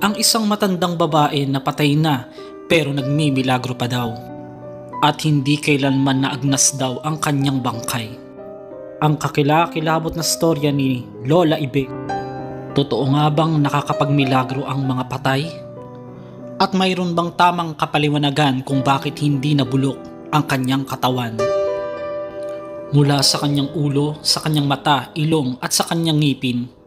ang isang matandang babae na patay na pero nagmimilagro pa daw. At hindi kailanman naagnas daw ang kanyang bangkay. Ang kakilakilabot na storya ni Lola Ibe. Totoo nga bang nakakapagmilagro ang mga patay? At mayroon bang tamang kapaliwanagan kung bakit hindi nabulok ang kanyang katawan? Mula sa kanyang ulo, sa kanyang mata, ilong at sa kanyang ngipin.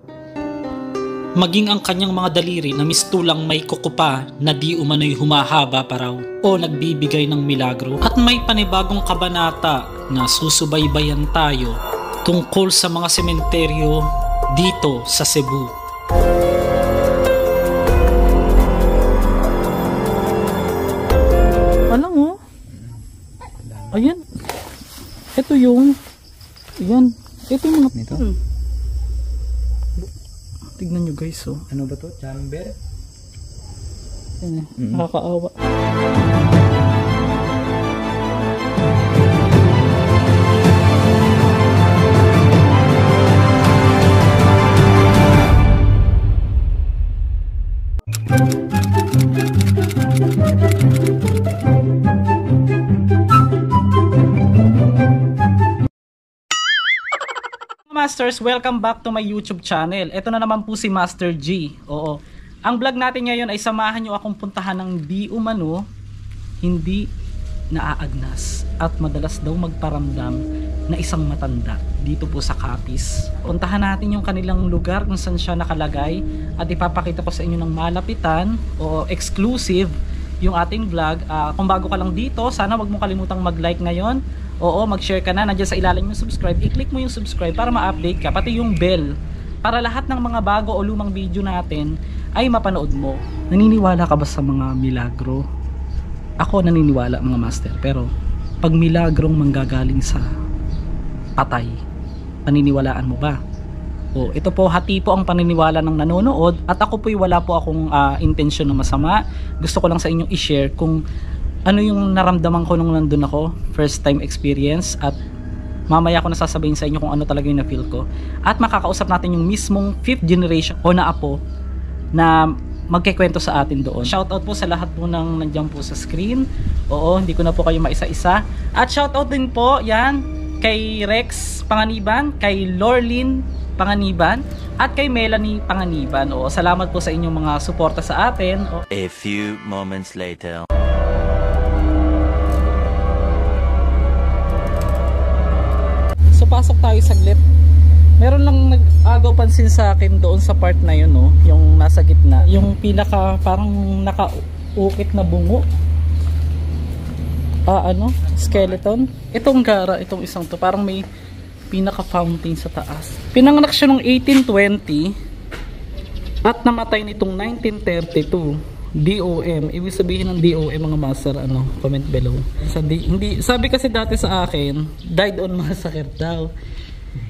Maging ang kanyang mga daliri na mistulang may kukupa na di umano'y humahaba pa raw o nagbibigay ng milagro. At may panibagong kabanata na susubaybayan tayo tungkol sa mga sementeryo dito sa Cebu. Alam mo? Ayan. Ito yung ayan. Ito yung mga nito. Tignan nyo guys, oh. Ano ba to? Chamber? Ayan, nakakaawa. Masters, welcome back to my YouTube channel. Ito na naman po si Master G. Oo. Ang vlog natin ngayon ay samahan nyo akong puntahan ng di umano hindi naaagnas at madalas daw magparamdam na isang matanda dito po sa Capiz. Puntahan natin yung kanilang lugar kung saan siya nakalagay at ipapakita ko sa inyo ng malapitan o exclusive yung ating vlog. Kung bago ka lang dito, sana wag mo kalimutang mag-like ngayon. Oo, mag-share ka na, nandiyan sa ilalim yung subscribe, i-click mo yung subscribe para ma-update ka, pati yung bell para lahat ng mga bago o lumang video natin ay mapanood mo. Naniniwala ka ba sa mga milagro? Ako naniniwala mga master, pero pag milagrong manggagaling sa patay, paniniwalaan mo ba? O, ito po, hati po ang paniniwala ng nanonood at ako po'y wala po akong intensyon na masama. Gusto ko lang sa inyong i-share kung ano yung naramdaman ko nung nandun ako, first time experience, at mamaya ko nasasabihin sa inyo kung ano talaga yung na-feel ko. At makakausap natin yung mismong 5th generation o na apo na magkikwento sa atin doon. Shoutout po sa lahat po ng nandiyan po sa screen. Oo, hindi ko na po kayo maisa-isa. At shoutout din po, yan, kay Rex Panganiban, kay Lorlin Panganiban, at kay Melanie Panganiban. Oo, salamat po sa inyong mga suporta sa atin. A few moments later. So pasok tayo saglit. Meron lang nag-agaw pansin sa akin doon sa part na yun, no? Yung nasa gitna, yung pinaka parang naka-ukit na bungo. Skeleton. Itong gara, itong isang to, parang may pinaka fountain sa taas. Pinanganak siya noong 1820 at namatay nitong 1932. DOM, ibig sabihin ng DOM mga master, comment below. Hindi, sabi kasi dati sa akin, died on massacre daw.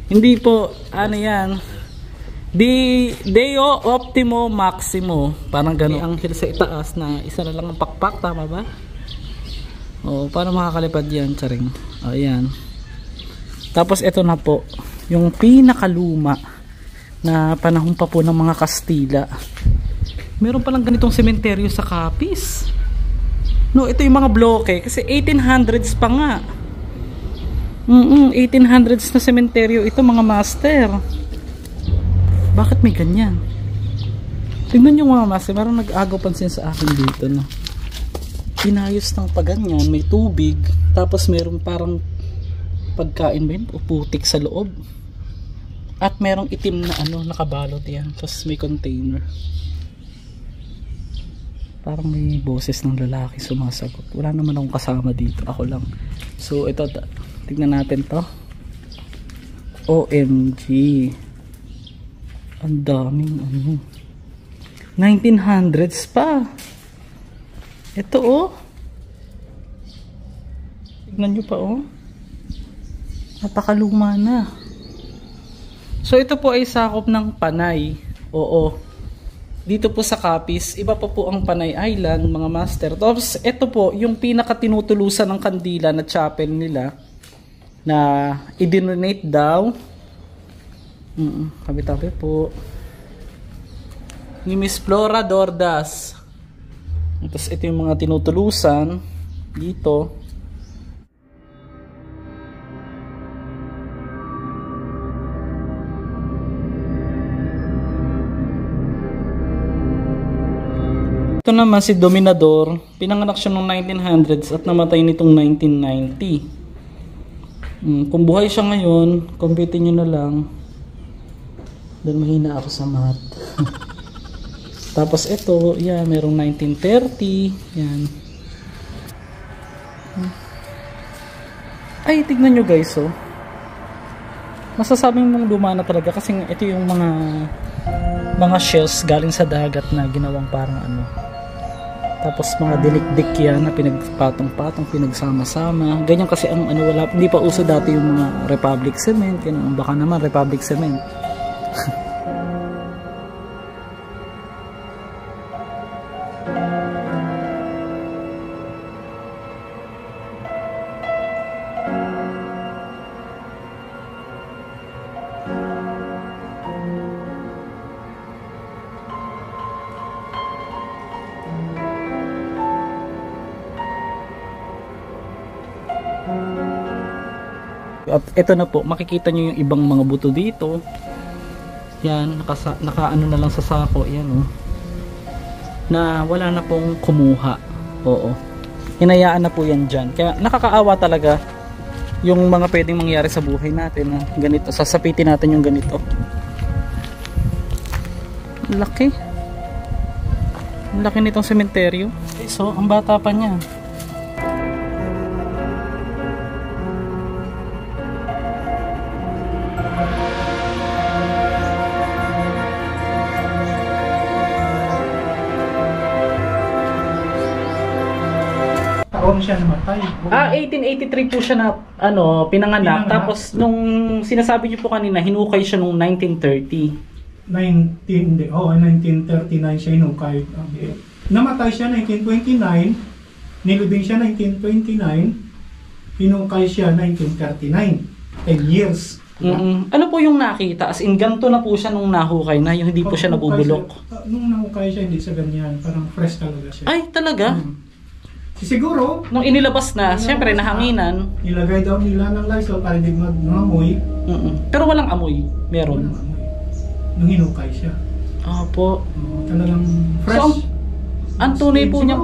Hindi po, yan, Deo Optimo Maximo, parang gano'n. Ang hill sa itaas na isa na lang ang pakpak, tama ba? O, paano makakalipad yan, charing? O, yan. Tapos ito na po, yung pinakaluma na panahon pa po ng mga Kastila. Meron palang ganitong sementeryo sa Capiz. No, ito yung mga bloke kasi 1800s pa nga. 1800s na sementeryo ito mga master. Bakit may ganyan? Tingnan nyo mga master, meron nag-agaw pansin sa akin dito, no. Inayos ng paganyan, may tubig, tapos meron parang pagkain ba yun, o putik sa loob. At merong itim na nakabalot yan, tapos may container. Parang may boses ng lalaki sumasagot. Wala naman akong kasama dito, ako lang. So ito, tignan natin to. OMG, ang daming 1900s pa. Ito tignan nyo pa napakaluma na. So ito po ay sakop ng Panay. Oo, dito po sa Capiz, iba pa po ang Panay Island mga master. Tapos ito po yung pinaka tinutulusan ng kandila na chapel nila na i-donate daw. Tabi-tabi po. ni Miss Flora Dordas. Tapos ito yung mga tinutulusan dito. Ito naman si Dominador, pinanganak siya noong 1900s at namatay nitong 1990. Kung buhay siya ngayon, compute nyo na lang. Dahil mahina ako sa math. Tapos ito, yan, merong 1930, yan. Ay, tignan nyo guys, oh. Masasabing mong luma na talaga kasi ito yung mga shells galing sa dagat na ginawang parang ano. Tapos mga dilikdik yan na pinagpatong-patong, pinagsama-sama. Ganyan kasi ang ano, wala, hindi pa uso dati yung mga Republic Cement. Yan, baka naman Republic Cement. At ito na po, makikita nyo yung ibang mga buto dito. Yan, naka ano na lang sa sako, yan oh. Na wala na pong kumuha. Oo. Hinayaan na po yan dyan. Kaya nakakaawa talaga yung mga pwedeng mangyari sa buhay natin na ganito. Sasapitin natin yung ganito. Laki. Ang laki nitong sementeryo. So, ang bata pa niya. Taon siya namatay. 1883 po siya na pinanganak. Tapos nung sinasabi niyo po kanina, hinukay siya nung 1930. 1939 siya hinukay. Namatay siya 1929, nilibing siya 1929, hinukay siya 1939. 10 years. Ano po yung nakita? As in, ganito na po siya nung nahukay na, yung hindi po siya nabubulok. Nung nahukay siya, hindi siya ganyan. Parang fresh talaga siya. Ay, talaga? Siguro, Nung inilabas na, syempre nahanginan. nilagay daw nila ng Lysol para hindi mag-amoy. Pero walang amoy. Meron. Nung hinukay siya. Opo. Talagang fresh. So, ang tunay po niya,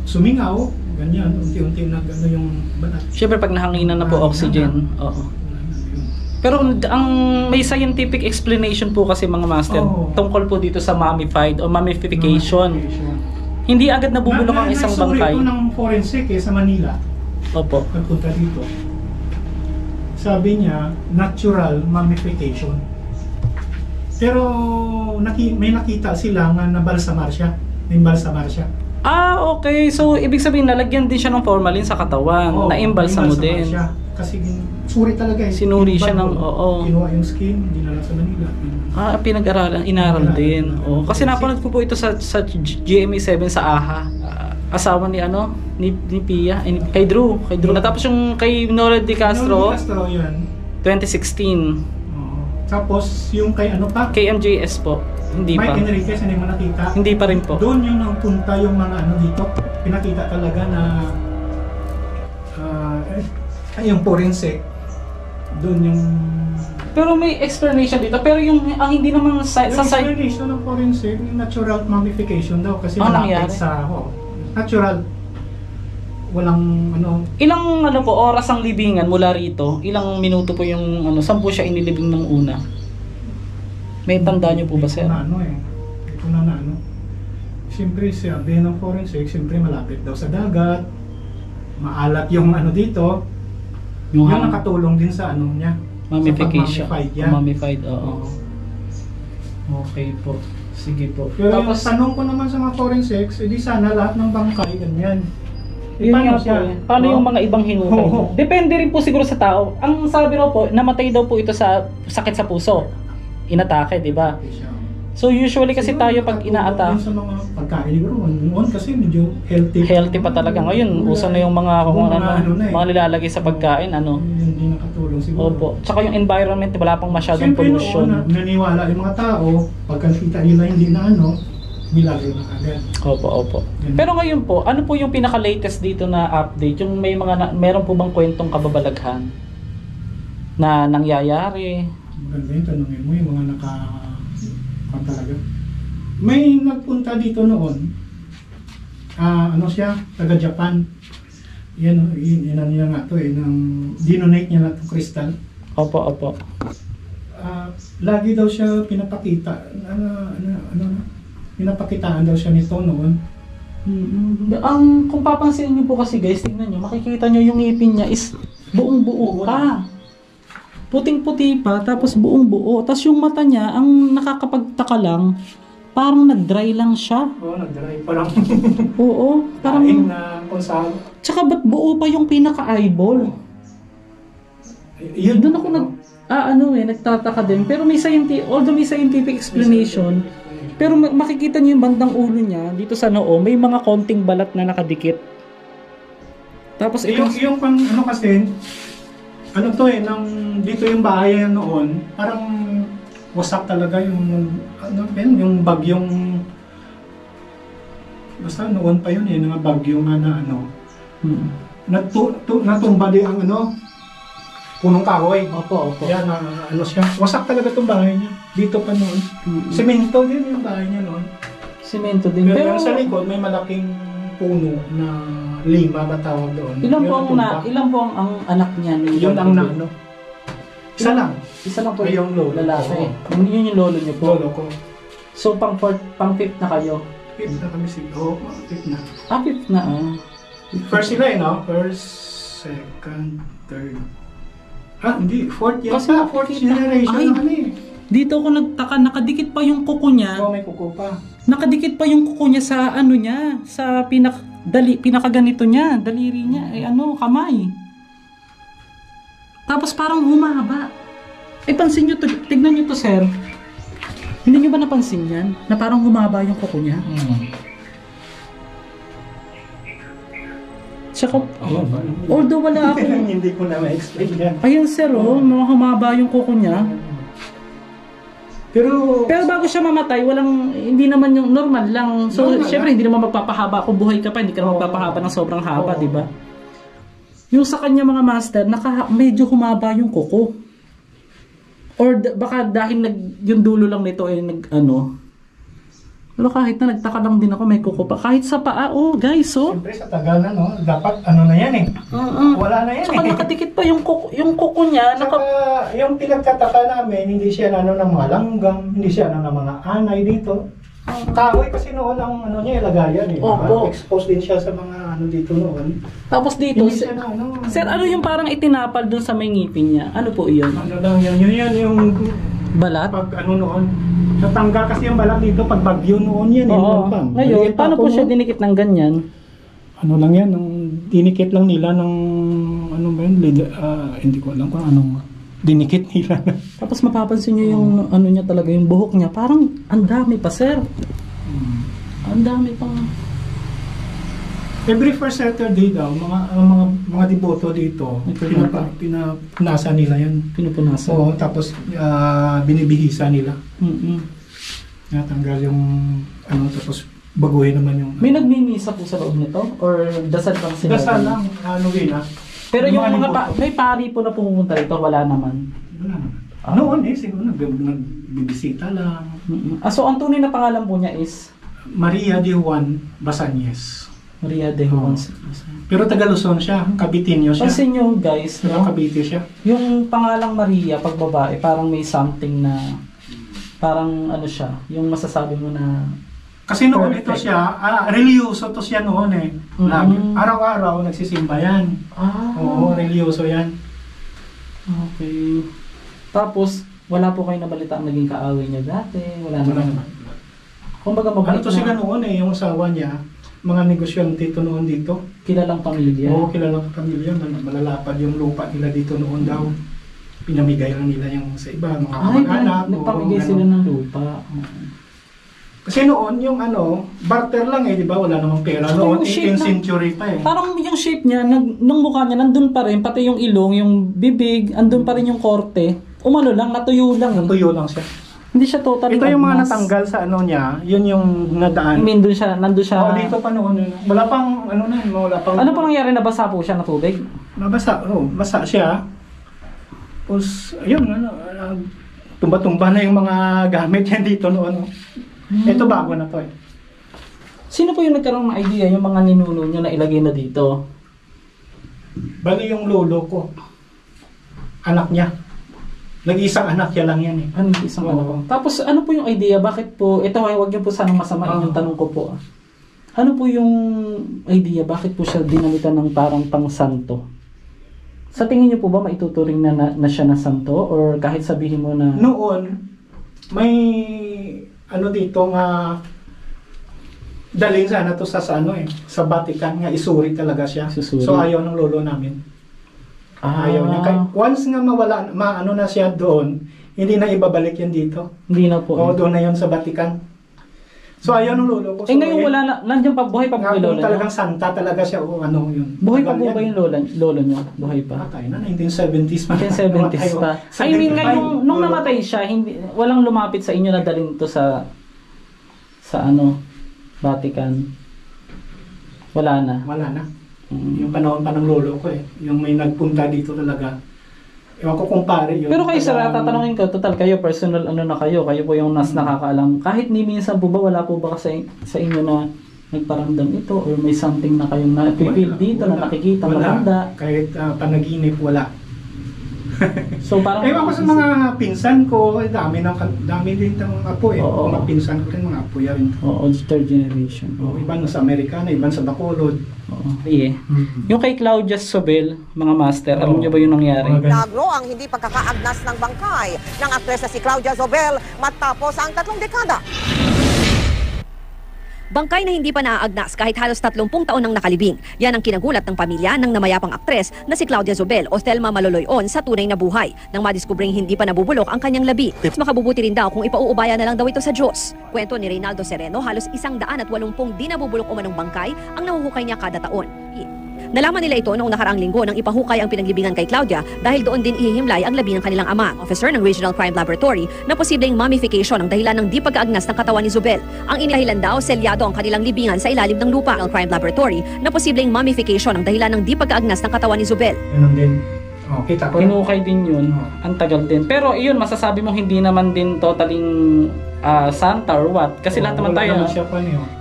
sumingaw, ganyan, unti-unti na gano'n yung balat. syempre pag nahanginan na po oxygen. Oo. Pero ang may scientific explanation po kasi mga master, tungkol po dito sa mummified o mummification. Hindi agad nabubulok ang isang bangkay. Ito ng forensic sa Manila. Opo. Pagpunta dito. Sabi niya, natural mummification. Pero may nakita sila nga nabalsamar siya. Naimbalsamar siya. Okay. So, ibig sabihin, nalagyan din siya ng formalin sa katawan. Naimbalsamo din. Siya. Kasi suri talaga eh. Sinuri siya ng, Kinuha yung skin, dinala sa Manila. Pinag-aralan, inaral din. Kasi napanood ko po ito sa GMA7 sa AHA. Asawa ni ni Pia, kay Drew. Natapos yung kay Nora De Castro, yan. 2016. Tapos yung kay pa? KMJS po. Hindi pa. Mike Enriquez, hindi mo nakita? Hindi pa rin po. Doon yung nagpunta yung mga dito. Pinakita talaga na yung forensic. Doon yung... Pero may explanation dito. Pero ang hindi naman sa yung explanation ng forensic, yung natural mummification daw. Kasi nangyari sa natural. Walang Ilang po oras ang libingan mula rito? Ilang minuto po yung saan po siya inilibing ng una? May tanda niyo po ba, sir? Ito na Siyempre, sabi ng forensic, siyempre malapit daw sa dagat. Maalat yung dito. Yung nakatulong din sa niya. Mummification. Mummified, oo. Okay po. Sige po. Pero tapos, yung tanong ko naman sa mga forensics, edi sana lahat ng bangkay ganyan. Yun nga po eh. Paano yung mga ibang hinukay? Depende rin po siguro sa tao. Ang sabi raw po, namatay daw po ito sa sakit sa puso. Inatake, di ba? So usually kasi tayo pag inaatake sa mga pagkain siguro, noon kasi medyo healthy pa talaga. Ngayon, uso na yung mga nilalagay sa pagkain, Hindi nakatulong. meron siguro. Opo. Tsaka yung environment, wala pang masyadong Siyempre pollution. noon, naniwala yung mga tao, pagka nakita nila hindi na milagro na agad. Opo, opo. Yan. Pero ngayon po, ano po yung pinaka-latest dito na update? Yung may mga, meron po bang kwentong kababalaghan na nangyayari? Maganda yung tanongin mo, yung mga talaga. May nagpunta dito noon, siya, taga Japan. Yan, ano niya nga to dinonate niya na itong kristal. Opo, opo. Lagi daw siya pinapakita, pinapakitaan daw siya nito noon. Kung papansin niyo po kasi guys, tingnan niyo, makikita niyo yung ngipin niya is buong-buo pa. Puting-puti pa, tapos buong-buo. Tapos yung mata niya, ang nakakapagtaka lang, parang nag-dry lang siya. Oo, nag-dry pa lang. Oo, parang... Kain na kung saan. Tsaka ba't buo pa yung pinaka-eyeball? Yun, Doon ako nagtataka din. Pero although may scientific explanation, pero makikita niyo yung bandang ulo niya, dito sa noo, may mga konting balat na nakadikit. Tapos yung kasi, dito yung bahay noon, parang wasak talaga yung bagyong, basta noon pa yun mga bagyo nga na natumba din ang punong kahoy. Opo, opo. Yan, siya. Wasak talaga itong bahay niya. Dito pa noon. Semento din yung bahay niya noon. Semento din. Pero sa likod, may malaking puno na lima ba tawag doon. Ilan po ang anak niya? Yun ang isa lang. Isa lang po yung lolo. Lalaki. Yun yung lolo niyo po. Lolo ko. So, pang-fifth na kayo? Fifth na kami fifth na. Fifth na First sila First, second, third. Hindi. Fourth yan. Kasi Fourth kita. generation Ay. na kami. Dito ako nagtaka, nakadikit pa yung kuko niya. Oo, may kuko pa. Nakadikit pa yung kuko niya sa sa pinakaganito niya, daliri niya, kamay. Tapos parang humaba. Pansin niyo to, tignan niyo to, sir. Hindi niyo ba napansin yan? Na parang humaba yung kuko niya? Tsaka, although wala ako. Hindi ko na ma-explain yan. Ayun, sir, humaba yung kuko niya. Pero bago siya mamatay, hindi naman yung normal lang. So, normal syempre, hindi naman magpapahaba. Kung buhay ka pa, hindi ka naman magpapahaba ng sobrang haba, di ba? Yung sa kanya mga master, medyo humaba yung kuko. Or baka dahil yung dulo lang nito ay Pero kahit na nagtaka lang din ako, may kuko pa. Kahit sa paa, guys, siyempre sa tagal na, dapat na yan Wala na yan Saka nakadikit pa yung kuko niya. Saka yung pinagtataka namin, hindi siya ng mga langgam, hindi siya ng mga anay dito. Kahoy kasi noon ang niya ilagayan Opo. Exposed din siya sa mga dito noon. Tapos dito, Hindi siya sir, ano yung parang itinapal dun sa may ngipin niya? Ano po yun? Yun yung Balat? pag noon. Natanggal kasi yung balat dito pag bagyo noon yan. Oo. Ngayon, paano po siya dinikit ng ganyan? Lang yan, dinikit lang nila ng hindi ko alam kung anong dinikit nila. Tapos mapapansin niyo yung niya talaga, yung buhok niya, parang ang dami pa, sir. Ang dami pang... Every first Saturday daw, mga deboto dito, pinupunasan nila yan. Pinupunasan. Oo, tapos binibihisa nila. Natanggal yung tapos baguhin naman yung... May nagmimisa po sa loob nito? Or dasal lang sila? Dasal lang, Novena. Pero yung mga deboto. may pari po na pumunta rito, wala naman. Wala naman. Noon siguro nagbibisita lang. So ang tunay na pangalan po niya is? Maria de Juan Basanyes. Maria de Juan. Pero taga Luzon siya, Cabitinyo siya. Pansin nyo guys, Pero Cavite siya. yung pangalang Maria pag babae, parang may something na parang siya, yung masasabi mo na kasi noon ito perfect. siya, religyoso to siya noon Araw-araw nagsisimba yan. Oo, religyoso yan. Okay. Tapos, wala po kayo nabalita ang naging kaaway niya dati? Wala naman. Kumbaga mabait to sila noon yung asawa niya, mga negosyante ito noon dito. Kilalang pamilya. Oo, kilalang pamilya. Malalapad yung lupa nila dito noon daw. Pinamigay lang nila yung sa iba, mga kamag-anak. Nagpamigay sila ng lupa. Kasi noon, yung barter lang di ba? Wala namang pera. Tsaka Noon, yung shape 18th century pa Parang yung shape niya, nung mukha niya, nandun pa rin, pati yung ilong, yung bibig, andun pa rin yung korte. Umano lang, natuyo lang eh. Natuyo lang siya. Hindi siya totally Ito yung mga agnas. natanggal sa niya, yun yung nadaan. I mean, nandun siya. Dito pa noon. Wala pang, wala pang... Ano pa nangyari, nabasa po siya na tubig? Nabasa, basa siya. Tapos, ayun, tumba-tumba na yung mga gamit yan dito noon. Ito bago na to Sino po yung nagkaroon ng idea, yung mga ninuno nyo na ilagay na dito? Bali yung lolo ko. Anak niya. Nag-iisang anak niya lang yan Ano isang ano? Tapos ano po yung idea? Bakit po, ito huwag niyo po sanang masamain yung tanong ko po. Ano po yung idea? Bakit po siya dinamitan ng parang pang-santo? Sa tingin niyo po ba maituturing na siya na santo? Or kahit sabihin mo na... Noon, may dito nga dalhin sana to sa sa Vatican nga isuri talaga siya. Susuri. So ayaw ng lolo namin. Ayaw niya. Once nga mawala, na siya doon, hindi na ibabalik yan dito. Hindi na po. O doon na yun sa Vatican. So ayaw ng lolo ko. So, ngayon wala na, nandiyan pa, buhay pa po yung lolo talagang niyo? santa talaga siya yun. Buhay pa po Tagal ba yan. yung lolo niyo? Buhay pa? Patay na, 1970s pa. 1970s pa. I mean, ngayon, nung namatay siya, walang lumapit sa inyo na dalhin to sa Vatican. Wala na. Wala na. Yung panahon pa ng lolo ko Yung may nagpunta dito talaga. Ewan ko kung pare yun. Pero kayo sir, tatanungin ko, total kayo, personal na kayo po yung nakakaalam. Kahit ni minsan po ba, wala po ba sa inyo na nagparamdam ito or may something na kayong na-feel dito na nakikita, maganda? Kahit panaginip, wala. So parang... Ewan ko sa mga pinsan ko, dami din ng apo Oo. Mga pinsan ko rin, mga apo yan. Oo, third generation. Iba na sa Amerikana, iba sa Bacolod. Oo. Yeah. Yung kay Claudia Sobel, mga master, alam niyo ba yung nangyari? Nagro ang hindi pagkakaagnas ng bangkay ng aktres na si Claudia Zobel matapos ang 3 dekada. Bangkay na hindi pa naaagnas kahit halos 30 taon nang nakalibing. Yan ang kinagulat ng pamilya ng namayapang aktres na si Claudia Zobel o Thelma Maloloyon sa tunay na buhay nang madiskubring hindi pa nabubulok ang kanyang labi. Makabubuti rin daw kung ipauubaya na lang daw ito sa Diyos. Kwento ni Reynaldo Sereno, halos 180 di nabubulok umanong bangkay ang nahuhukay niya kada taon. Nalaman nila ito noong nakaraang linggo nang ipahukay ang pinaglibingan kay Claudia dahil doon din ihihimlay ang labi ng kanilang ama, officer ng Regional Crime Laboratory, na posibleng mummification ang dahilan ng di pagkaagnas ng katawan ni Zobel. Ang inilahilan daw, selyado ang kanilang libingan sa ilalim ng lupa. Ang Crime Laboratory na posibleng mummification ang dahilan ng di pagkaagnas ng katawan ni Zobel. Ganun din. Kita ko. Hinukay din yun. Ang tagal din. Pero iyon, masasabi mong hindi naman din totaling santa or what. Kasi lahat naman tayo.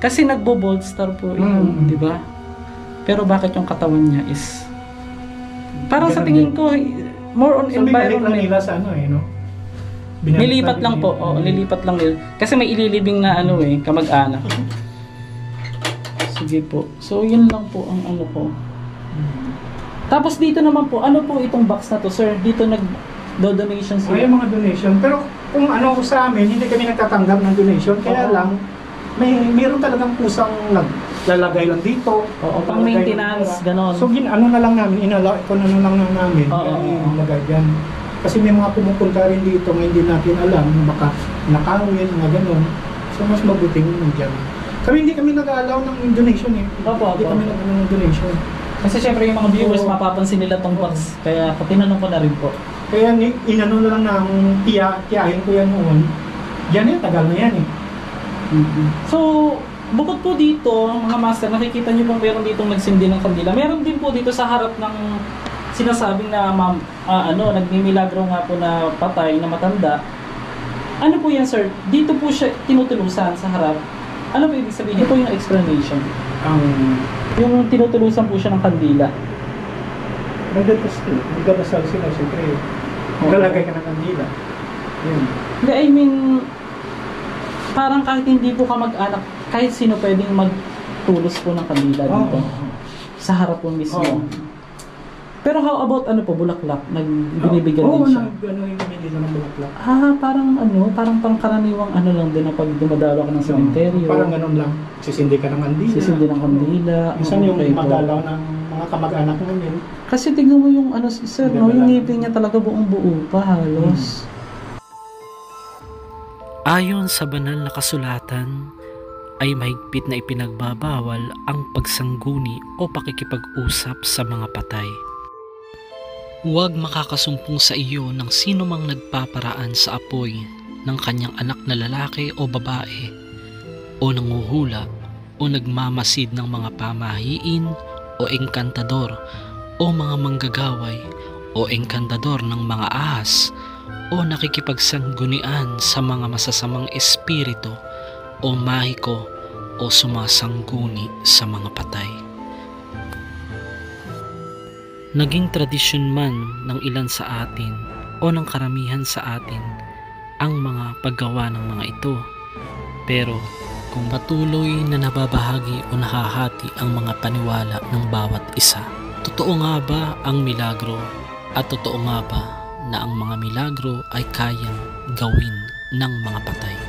Kasi nagbo-bold star po yun, di ba? Pero bakit yung katawan niya is parang sa tingin ko more on environment. Lang nila sa Nilipat lang po. Nilipat lang nila. Kasi may ililibing na kamag-anak. Sige po. So yun lang po ang ko. Tapos dito naman po, ano po itong box na to, sir? Dito nag-donation sila. Yung mga donation. Pero kung sa amin, hindi kami nagtatanggap ng donation. Kaya lang, mayroon talagang pusang lalagay lang dito. Oo, pang maintenance, ganon. So, na lang namin, namin, ilagay dyan. Kasi may mga pumupunta rin dito na hindi natin alam, baka nakawin, mga ganon. So, mas mabuting dyan. Kami hindi kami nag-allow ng donation Opo. Hindi kami nag-allow ng donation. Kasi syempre yung mga viewers, mapapansin nila tong box. Kaya tinanong ko na rin po. Kaya inano na lang ng tiyahin ko yan noon. Yan tagal na yan So, bukod po dito, mga master, nakikita nyo pong meron ditong nagsindi ng kandila. Meron din po dito sa harap ng sinasabing na nagmimilagro nga po na patay, na matanda. Ano po yan, sir? Dito po siya tinutulusan sa harap. Ano po ibig sabihin? Ito po yung explanation. Yung tinutulusan po siya ng kandila. Nagdadasal sila, siyempre. Maglalagay ka ng kandila. Yun. Hindi, I mean, parang kahit hindi po ka mag-anak, kahit sino pwedeng magtulos po ng kandila dito. Sa harap po mismo. Pero how about bulaklak? Binibigyan din siya? Yung binibigyan ng bulaklak. Parang pangkaraniwang lang din na pag dumadalo ka ng sementeryo. Parang ganun lang. Sisindi ka ng kandila. Sisindi ng kandila. Minsan yung magdalaw ng mga kamag-anak mo yun. Kasi tignan mo yung sir, yung ngipin niya talaga buong buo pa halos. Ayon sa banal na kasulatan, ay mahigpit na ipinagbabawal ang pagsangguni o pakikipag-usap sa mga patay. Huwag makakasumpong sa iyo ng sino mang nagpaparaan sa apoy ng kanyang anak na lalaki o babae, o nanguhula o nagmamasid ng mga pamahiin o engkantador o mga manggagaway o engkantador ng mga ahas o nakikipagsanggunian sa mga masasamang espiritu o mahiko o sumasangguni sa mga patay. Naging tradisyon man ng ilan sa atin o ng karamihan sa atin ang mga paggawa ng mga ito, pero kung patuloy na nababahagi o nahahati ang mga paniwala ng bawat isa, totoo nga ba ang milagro at totoo nga ba na ang mga milagro ay kayang gawin ng mga patay?